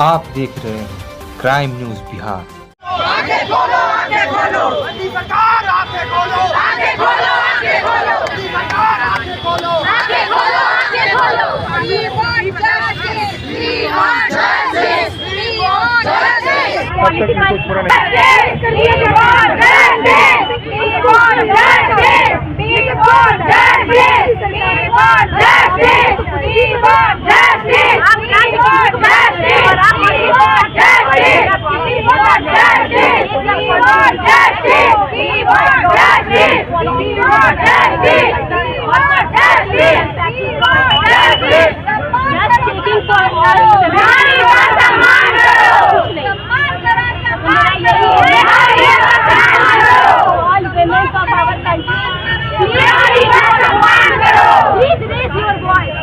आप देख रहे हैं क्राइम न्यूज बिहार। आगे खोलो, आगे खोलो, सरकार आगे खोलो, आगे खोलो, आगे खोलो, सरकार आगे खोलो, आगे खोलो, आगे खोलो। We want justice, we want justice, we want justice. We want justice, we want justice, we want justice, we want justice, we want justice, we want justice, we want justice, we want justice, we want justice, we want justice, we want justice, we want justice, we want justice, we want justice, we want justice. Just checking for all. नारी का सम्मान करो, सम्मान करो, सम्मान करो, नारी का सम्मान करो, all women of our country, नारी का सम्मान करो. Please raise your voice.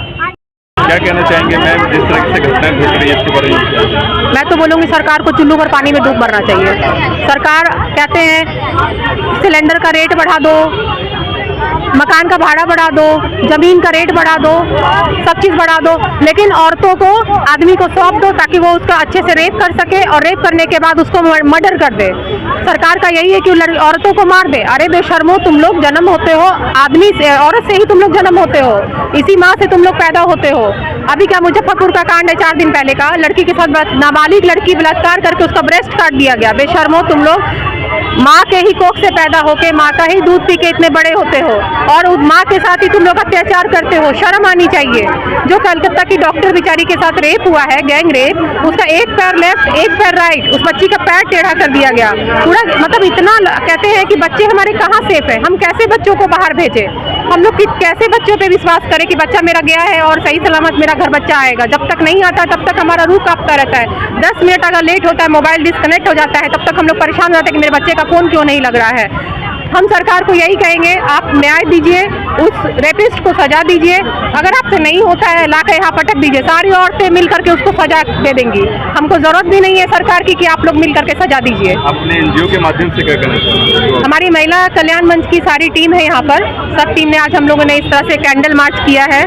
क्या कहना चाहेंगे मैम, जिस तरह से घटनाएं घट रही है इसके बारे में? मैं तो बोलूँगी सरकार को चुल्लू पर पानी में डूब मरना चाहिए। सरकार कहते हैं सिलेंडर का रेट बढ़ा दो, मकान का भाड़ा बढ़ा दो, जमीन का रेट बढ़ा दो, सब चीज़ बढ़ा दो, लेकिन औरतों को आदमी को सौंप दो ताकि वो उसका अच्छे से रेप कर सके और रेप करने के बाद उसको मर्डर कर दे। सरकार का यही है कि औरतों को मार दे। अरे बेशर्मो, तुम लोग जन्म होते हो आदमी से, औरत से ही तुम लोग जन्म होते हो, इसी माँ से तुम लोग पैदा होते हो। अभी क्या मुजफ्फरपुर का कांड है 4 दिन पहले का, लड़की के साथ नाबालिग लड़की बलात्कार करके उसका ब्रेस्ट काट दिया गया। बेशर्मो, तुम लोग माँ के ही कोख से पैदा होके माँ का ही दूध पी के इतने बड़े होते हो और उस माँ के साथ ही तुम लोग अत्याचार करते हो। शर्म आनी चाहिए। जो कलकत्ता की डॉक्टर बेचारी के साथ रेप हुआ है, गैंग रेप, उसका एक पैर लेफ्ट एक पैर राइट, उस बच्ची का पैर टेढ़ा कर दिया गया पूरा। मतलब इतना कहते हैं कि बच्चे हमारे कहाँ सेफ है, हम कैसे बच्चों को बाहर भेजें? हम लोग कैसे बच्चों पे विश्वास करें कि बच्चा मेरा गया है और सही सलामत मेरा घर बच्चा आएगा? जब तक नहीं आता तब तक हमारा रूह कांपता रहता है। 10 मिनट अगर लेट होता है, मोबाइल डिस्कनेक्ट हो जाता है, तब तक हम लोग परेशान हो जाते हैं कि मेरे बच्चे का फोन क्यों नहीं लग रहा है। हम सरकार को यही कहेंगे, आप न्याय दीजिए, उस रेपिस्ट को सजा दीजिए। अगर आपसे नहीं होता है, लाकर यहाँ पटक दीजिए, सारी औरतें मिल करके उसको सजा दे देंगी। हमको जरूरत भी नहीं है सरकार की कि आप लोग मिल करके सजा दीजिए। अपने एनजीओ के माध्यम से क्या कहना चाहिए? हमारी महिला कल्याण मंच की सारी टीम है यहाँ पर, सब टीम ने आज हम लोगों ने इस तरह से कैंडल मार्च किया है।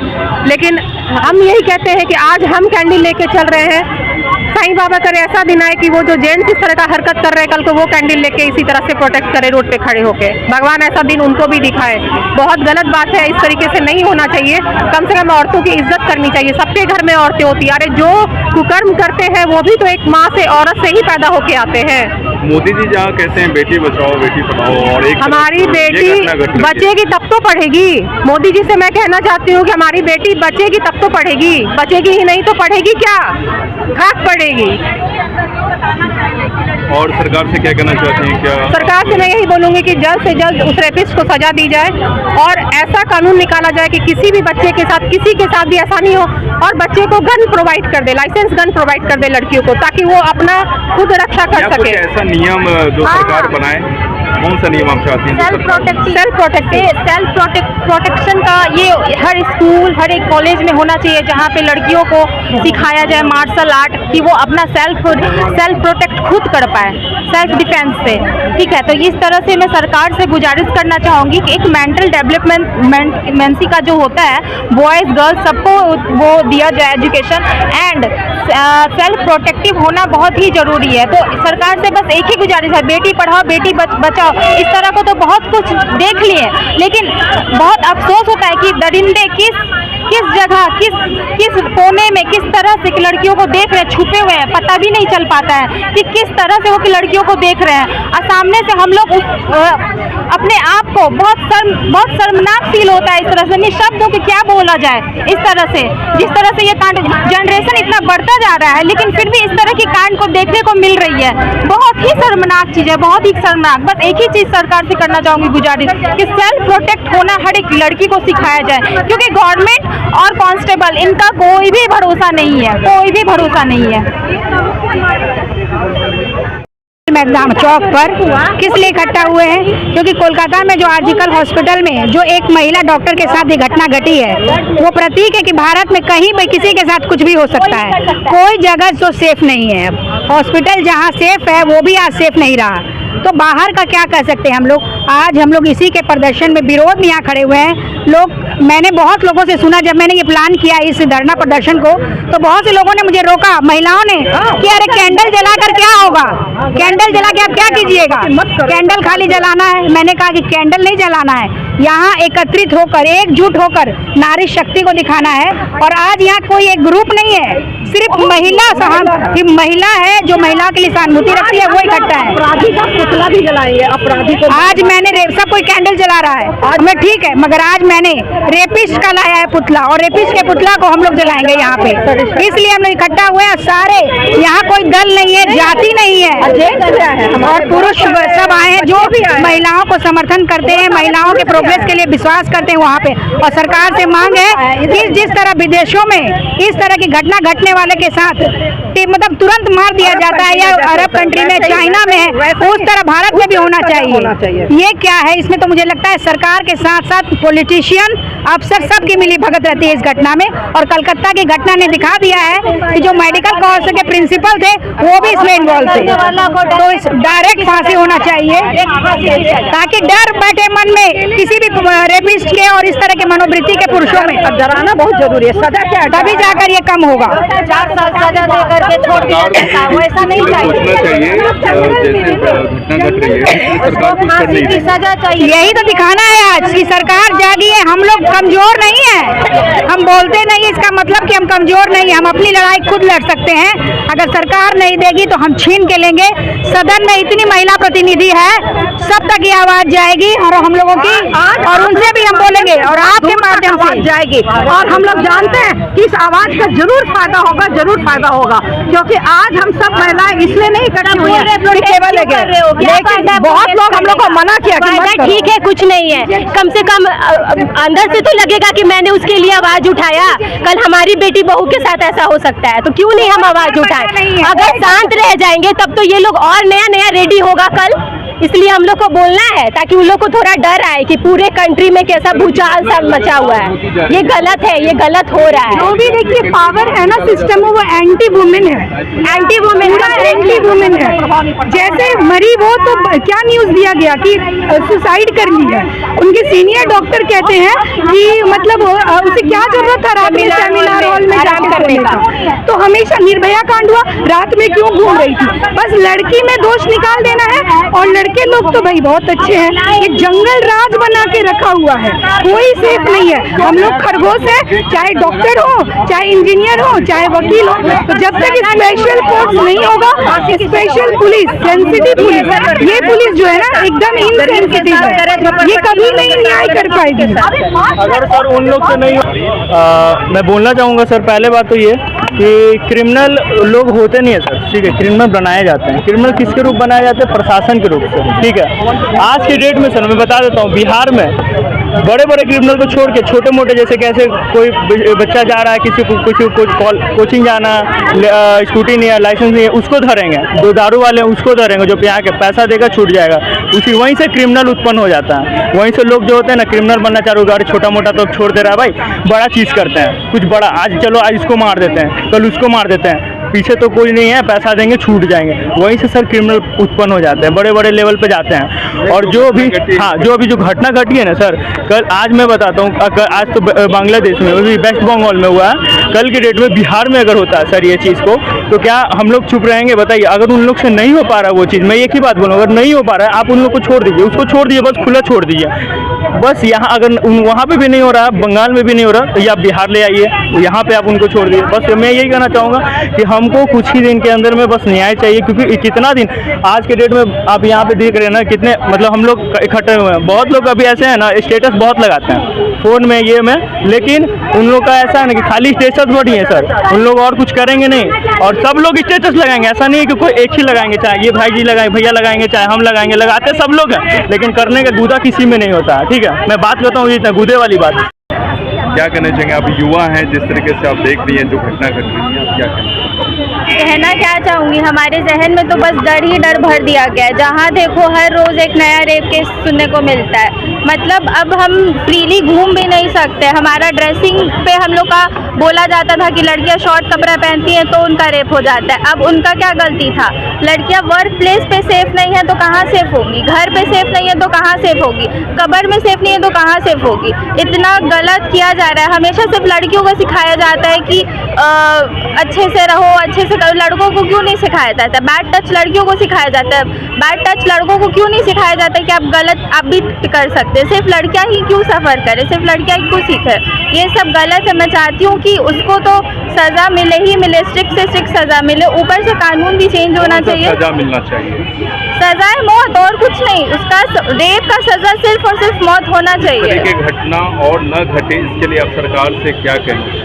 लेकिन हम यही कहते हैं कि आज हम कैंडल लेके चल रहे हैं, साईं बाबा करे ऐसा दिन आए कि वो जो जेंट्स इस तरह का हरकत कर रहे हैं, कल को वो कैंडल लेके इसी तरह से प्रोटेक्ट करे रोड पे खड़े होके। भगवान ऐसा दिन उनको भी दिखाए। बहुत गलत बात है, इस तरीके से नहीं होना चाहिए। कम से कम औरतों की इज्जत करनी चाहिए। सबके घर में औरतें होती है। अरे जो कुकर्म करते हैं वो भी तो एक माँ से, औरत से ही पैदा होके आते हैं। मोदी जी जहाँ कहते हैं बेटी बचाओ बेटी पढ़ाओ, और एक हमारी बेटी बचेगी तब तो पढ़ेगी। मोदी जी से मैं कहना चाहती हूँ कि हमारी बेटी बचेगी तब तो पढ़ेगी, बचेगी ही नहीं तो पढ़ेगी क्या? खाक पड़ेगी। और सरकार से क्या कहना चाहती हैं? क्या सरकार से मैं यही बोलूँगी कि जल्द से जल्द उस रेपिस्ट को सजा दी जाए और ऐसा कानून निकाला जाए कि किसी भी बच्चे के साथ, किसी के साथ भी ऐसा नहीं हो, और बच्चे को गन प्रोवाइड कर दे, लाइसेंस गन प्रोवाइड कर दे लड़कियों को, ताकि वो अपना खुद रक्षा कर सके। ऐसा नियम जो सरकार बनाए, कौन सा नियम आप चाहती हैं? सेल्फ प्रोटेक्शन का ये हर स्कूल, हर एक कॉलेज में होना चाहिए, जहाँ पे लड़कियों को सिखाया जाए मार्शल आर्ट, कि वो अपना सेल्फ प्रोटेक्ट खुद कर पाए, सेल्फ डिफेंस से। ठीक है, तो इस तरह से मैं सरकार से गुजारिश करना चाहूँगी कि एक मेंटल डेवलपमेंट का जो होता है, बॉयज़ गर्ल्स सबको वो दिया जाए एजुकेशन, एंड सेल्फ प्रोटेक्टिव होना बहुत ही ज़रूरी है। तो सरकार से बस एक ही गुजारिश है, बेटी पढ़ाओ बेटी बचाओ। इस तरह को तो बहुत कुछ देख लिए, लेकिन बहुत अफसोस होता है कि दरिंदे किस जगह, किस कोने में, किस तरह से लड़कियों को देख रहे हैं, छुपे हुए हैं, पता भी नहीं चल पाता है कि किस तरह से वो लड़कियों को देख रहे हैं। और सामने से हम लोग अपने आप को बहुत शर्मनाक फील होता है। इस तरह से निशब्द हो के क्या बोला जाए? इस तरह से, जिस तरह से ये कांड, जनरेशन इतना बढ़ता जा रहा है, लेकिन फिर भी इस तरह की कांड को देखने को मिल रही है। बहुत ही शर्मनाक चीज़ है, बहुत ही शर्मनाक। बस एक ही चीज़ सरकार से करना चाहूँगी गुजारिश, कि सेल्फ प्रोटेक्ट होना हर एक लड़की को सिखाया जाए, क्योंकि गवर्नमेंट और कांस्टेबल इनका कोई भी भरोसा नहीं है, कोई भी भरोसा नहीं है। मैदान चौक पर किस लिए इकट्ठा हुए हैं? क्योंकि कोलकाता में जो आर्जिकल हॉस्पिटल में जो एक महिला डॉक्टर के साथ ये घटना घटी है, वो प्रतीक है कि भारत में कहीं भी किसी के साथ कुछ भी हो सकता है। कोई जगह जो सेफ नहीं है। अब हॉस्पिटल जहाँ सेफ है वो भी आज सेफ नहीं रहा। तो बाहर का क्या कह सकते हैं हम लोग। आज हम लोग इसी के प्रदर्शन में विरोध में यहाँ खड़े हुए हैं। लोग, मैंने बहुत लोगों से सुना, जब मैंने ये प्लान किया इस धरना प्रदर्शन को, तो बहुत से लोगों ने मुझे रोका, महिलाओं ने, कि अरे कैंडल जलाकर क्या होगा, कैंडल जला के आप क्या कीजिएगा, कैंडल खाली जलाना है। मैंने कहा कि कैंडल नहीं जलाना है, यहाँ एकत्रित होकर, एकजुट होकर नारी शक्ति को दिखाना है। और आज यहाँ कोई एक ग्रुप नहीं है, सिर्फ महिला है जो महिला के लिए सहानुभूति रखती है, वो इकट्ठा है। अपराधी का पुतला भी जलाएंगे, अपराधी को। आज मैंने सब कोई कैंडल जला रहा है, मैं ठीक है, मगर आज मैंने रेपिस्ट का लाया है पुतला, और रेपिस्ट के पुतला को हम लोग जलाएंगे यहाँ पे। इसलिए हम लोग इकट्ठा हुए हैं सारे, यहाँ कोई दल नहीं है, जाति नहीं है, और पुरुष सब आए हैं जो भी महिलाओं को समर्थन करते हैं, महिलाओं के प्रोग्रेस के लिए विश्वास करते हैं वहाँ पे। और सरकार से मांग है कि जिस तरह विदेशों में इस तरह की घटना घटने वाले के साथ मतलब तुरंत मार दिया जाता है, या अरब कंट्री में, चाइना में है, उस तरह भारत में भी होना चाहिए। ये क्या है, इसमें तो मुझे लगता है सरकार के साथ साथ पॉलिटिशियन, अफसर, सबकी मिली भगत रहती है इस घटना में। और कलकत्ता की घटना ने दिखा दिया है कि जो मेडिकल कॉलेज के प्रिंसिपल थे वो भी इसमें इन्वॉल्व थे। तो इस डायरेक्ट फांसी होना चाहिए, ताकि डर बैठे मन में किसी भी रेपिस्ट के और इस तरह के मनोवृत्ति के पुरुषों में। डराना बहुत जरूरी है, सजा क्या, तभी जाकर ये कम होगा। 4 साल सजा देकर के छोड़ दिया जाता है, वैसा नहीं चाहिए। जैसे घटना घट रही है, सरकार कुछ कर नहीं रही। सजा चाहिए, यही तो दिखाना है आज की सरकार जागी है। हम लोग कमजोर नहीं है, हम बोलते नहीं, इसका मतलब कि हम कमजोर नहीं है, हम अपनी लड़ाई खुद लड़ सकते हैं। अगर सरकार नहीं देगी तो हम छीन के लेंगे। सदन में इतनी महिला प्रतिनिधि है, सब तक ये आवाज जाएगी और हम लोगों की, और उनसे भी हम बोलेंगे और आपके माध्यम से जाएगी। और हम लोग जानते हैं कि इस आवाज का जरूर फायदा होगा, जरूर फायदा होगा, क्योंकि आज हम सब महिलाएं इसलिए नहीं इकट्ठी हुई हैं कि केवल लेकिन बहुत लोग हम लोग को मना किया कि मत करो। ठीक है, कुछ नहीं है, कम से कम अंदर से तो लगेगा कि मैंने उसके लिए आवाज उठाया। कल हमारी बेटी बहू के साथ ऐसा हो सकता है, तो क्यों नहीं हम आवाज उठाएं। अगर शांत रह जाएंगे तब तो ये लोग और नया नया रेडी होगा कल। इसलिए हम लोग को बोलना है ताकि उन लोग को थोड़ा डर आए कि पूरे कंट्री में कैसा भूचाल सा मचा हुआ है। ये गलत है, ये गलत हो रहा है। जो भी देखिए पावर है ना सिस्टम में, वो एंटी वुमेन है, एंटी वुमेन है। जैसे मरी वो तो क्या न्यूज दिया गया कि सुसाइड कर ली है, उनके सीनियर डॉक्टर कहते हैं कि मतलब उसे क्या जरूरत था रात में सेमिनार हॉल में आराम करने का। तो हमेशा निर्भया कांड हुआ, रात में क्यों घूम रही थी, बस लड़की में दोष निकाल देना है। और लड़के लोग तो भाई बहुत अच्छे हैं, ये जंगल राज बना के रखा हुआ है, कोई सेफ नहीं है। हम लोग खरगोश है, चाहे डॉक्टर हो, चाहे इंजीनियर हो, चाहे वकील हो, तो जब तक स्पेशल फोर्स नहीं होगा, स्पेशल पुलिस, सेंसिटिव पुलिस, ये पुलिस जो है ना एकदम इनसेंसिटिव है, ये कभी नहीं न्याय कर पाएगी। अगर सर उन लोग से नहीं, मैं बोलना चाहूँगा सर, पहले बात तो ये कि क्रिमिनल लोग होते नहीं है सर, ठीक है, क्रिमिनल बनाए जाते हैं। क्रिमिनल किसके रूप बनाए जाते हैं? प्रशासन के रूप से, ठीक है। आज की डेट में सर मैं बता देता हूँ, बिहार में बड़े बड़े क्रिमिनल को छोड़ के छोटे मोटे, जैसे कैसे कोई बच्चा जा रहा है, किसी को कोचिंग जाना, स्कूटी नहीं है, लाइसेंस नहीं है, उसको धरेंगे। जो दारू वाले हैं उसको धरेंगे, जो यहाँ के पैसा देगा छूट जाएगा, उसी वहीं से क्रिमिनल उत्पन्न हो जाता है। वहीं से लोग जो होते हैं ना, क्रिमिनल बनना चालू, गाड़ी छोटा मोटा तो छोड़ दे रहा है भाई, बड़ा चीज़ करते हैं, कुछ बड़ा, आज चलो आज इसको मार देते हैं, कल उसको मार देते हैं, पीछे तो कोई नहीं है, पैसा देंगे छूट जाएंगे, वहीं से सर क्रिमिनल उत्पन्न हो जाते हैं, बड़े बड़े लेवल पे जाते हैं। और जो भी जो घटना घटी है ना सर, कल आज मैं बताता हूँ, आज तो बांग्लादेश में, भी वेस्ट बंगाल में हुआ है, कल की डेट में बिहार में अगर होता है सर ये चीज़ को, तो क्या हम लोग चुप रहेंगे? बताइए। अगर उन लोग से नहीं हो पा रहा वो चीज़, मैं एक ही बात बोलूँ, अगर नहीं हो पा रहा है, आप उन लोग को छोड़ दीजिए, उसको छोड़ दीजिए, बस खुला छोड़ दीजिए। बस यहाँ अगर वहाँ पे भी नहीं हो रहा, बंगाल में भी नहीं हो रहा, तो आप बिहार ले आइए, यहाँ पे आप उनको छोड़ दीजिए। बस मैं यही कहना चाहूँगा कि हमको कुछ ही दिन के अंदर में बस न्याय चाहिए, क्योंकि कितना दिन आज के डेट में आप यहाँ पे देख रहे हैं ना, कितने मतलब हम लोग इकट्ठे हुए हैं। बहुत लोग अभी ऐसे हैं ना, स्टेटस बहुत लगाते हैं फ़ोन में, ये में, लेकिन उन लोग का ऐसा है ना कि खाली स्टेटस बड़ी है सर, उन लोग और कुछ करेंगे नहीं, और सब लोग स्टेटस लगाएंगे। ऐसा नहीं है कि कोई एक ही लगाएंगे, चाहे ये भाई जी लगाएंगे, भैया लगाएंगे, चाहे हम लगाएंगे, लगाते सब लोग हैं, लेकिन करने का गुदा किसी में नहीं होता है, ठीक है। मैं बात करता हूँ इतना गुदे वाली बात। क्या कहना चाहेंगे? आप युवा हैं, जिस तरीके से आप देख रही हैं जो घटना घट रही है, आप क्या कहना क्या चाहूँगी, हमारे जहन में तो बस डर ही डर भर दिया गया है। जहाँ देखो हर रोज़ एक नया रेप केस सुनने को मिलता है। मतलब अब हम फ्रीली घूम भी नहीं सकते। हमारा ड्रेसिंग पे हम लोग का बोला जाता था कि लड़कियां शॉर्ट कपड़ा पहनती हैं तो उनका रेप हो जाता है। अब उनका क्या गलती था? लड़कियां वर्क प्लेस पे सेफ नहीं है तो कहाँ सेफ होंगी? घर पे सेफ नहीं है तो कहाँ सेफ होगी? कब्र में सेफ नहीं है तो कहाँ सेफ होगी? इतना गलत किया जा रहा है। हमेशा सिर्फ लड़कियों को सिखाया जाता है कि अच्छे से रहो, अच्छे से करो। लड़कों को क्यों नहीं सिखाया जाता? बैड टच लड़कियों को सिखाया जाता है, बैड टच लड़कों को क्यों नहीं सिखाया जाता है कि आप गलत आप भी कर सकते हैं? सिर्फ लड़कियां ही क्यों सफ़र करें, सिर्फ लड़कियां ही क्यों सीखें? ये सब गलत है। मैं चाहती हूँ कि उसको तो सज़ा मिले ही मिले, स्ट्रिक्ट से स्ट्रिक्ट सज़ा मिले। ऊपर से कानून भी चेंज होना चाहिए। सजा मिलना चाहिए, सजाए मौत और कुछ नहीं। उसका रेप का सज़ा सिर्फ और सिर्फ मौत होना चाहिए। घटना और न घटे, इसके लिए आप सरकार से क्या कहेंगे?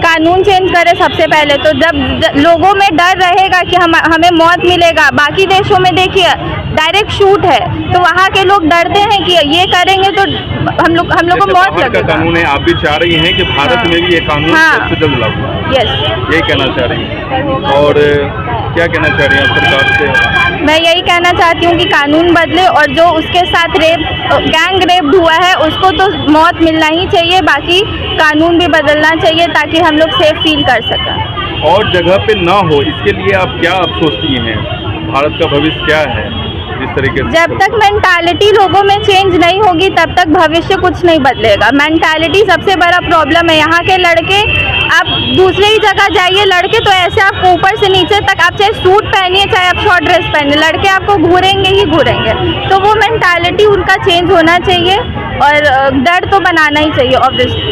कानून चेंज करे सबसे पहले तो। जब लोगों में डर रहेगा कि हमें मौत मिलेगा। बाकी देशों में देखिए डायरेक्ट शूट है, तो वहाँ के लोग डरते हैं कि ये करेंगे तो हम लोग को मौत लगेगा। कानून है, आप भी चाह रही हैं कि भारत में भी ये कानून सबसे जल्द लागू हो? यस, यही कहना चाह रही हैं। और क्या कहना चाह रही हैं आप सरकार से? मैं यही कहना चाहती हूँ कि कानून बदले और जो उसके साथ गैंग रेप हुआ है उसको तो मौत मिलना ही चाहिए। बाकी कानून भी बदलना चाहिए ताकि हम लोग सेफ फील कर सकें। और जगह पे ना हो, इसके लिए आप क्या सोचती हैं? भारत का भविष्य क्या है जिस तरीके से? जब तक मेंटालिटी लोगों में चेंज नहीं होगी तब तक भविष्य कुछ नहीं बदलेगा। मेंटालिटी सबसे बड़ा प्रॉब्लम है। यहाँ के लड़के, आप दूसरे ही जगह जाइए, लड़के तो ऐसे आपको ऊपर से नीचे तक, आप चाहे सूट पहनिए चाहे आप शॉर्ट ड्रेस पहनिए, लड़के आपको घूरेंगे ही घूरेंगे। तो वो मेंटालिटी उनका चेंज होना चाहिए और डर तो बनाना ही चाहिए ऑब्वियसली।